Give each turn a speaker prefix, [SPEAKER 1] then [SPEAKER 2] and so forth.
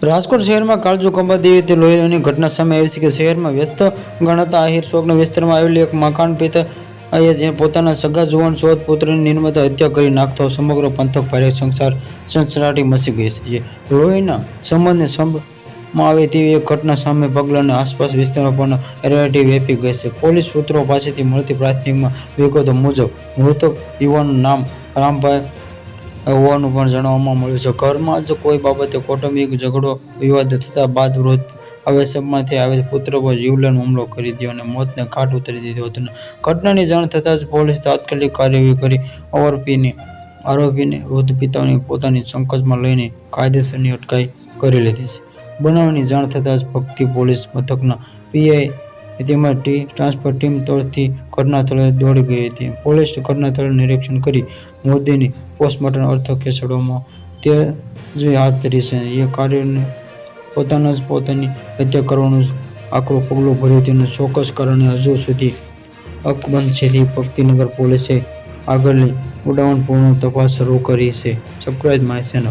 [SPEAKER 1] રાજકોટ શહેરમાં કાળજુ કંપાતી રીતે લોહીની ઘટના સામે આવી છે કે શહેરમાં વ્યસ્ત ગણાતા આહિર ચોકના વિસ્તારમાં આવેલી એક મકાન પિતા જે પોતાના સગા જુવાન સોત પુત્રની નિર્મતા હત્યા કરી નાખતો સમગ્ર પંથક ભારે સનસનાટી મચી ગઈ છે. લોહીના સંબંધને માં આવે તેવી એક ઘટના સામે પગલાને આસપાસ વિસ્તારમાં પણ એરેટી વેપી ગઈ છે. પોલીસ સૂત્રો પાસેથી મળતી પ્રાથમિકમાં વિગતો મુજબ મૃતક યુવાનનું નામ રામભાઈ હોવાનું પણ જાણવામાં મળ્યું છે. ઘરમાં જ કોઈ બાબતે કૌટુંબિક ઝઘડો વિવાદ થતા બાદ વૃદ્ધ આવેશમાંથી આવેલ પુત્ર પર જીવલેણ હુમલો કરી દીધો અને મોતને ઘાટ ઉતારી દીધો હતો. ઘટનાની જાણ થતાં જ પોલીસ તાત્કાલિક કાર્યવાહી કરી આરોપીને વૃદ્ધ પિતાને પોતાની સંકટમાં લઈને કાયદેસરની અટકાયત કરી લીધી છે. બનાવની જાણ થતાં જ ભક્તિ પોલીસ મથકના પીઆઈ તેમજ ટ્રાન્સફર ટીમ તરફથી ઘટનાસ્થળે દોડી ગઈ હતી. પોલીસ ઘટનાસ્થળે નિરીક્ષણ કરી મૃતદેહને પોસ્ટમોર્ટમ અર્થે ખસેડવામાં તેજી હાથ ધરી છે. એ કાર્યને પોતાની હત્યા કરવાનું આકરું પગલું ભર્યું તેનું ચોક્કસ કારણે હજુ સુધી અકબંધ છે. ભક્તિનગર પોલીસે આગળની ઊંડાણપૂર્વક તપાસ શરૂ કરી છે. Subscribe my channel.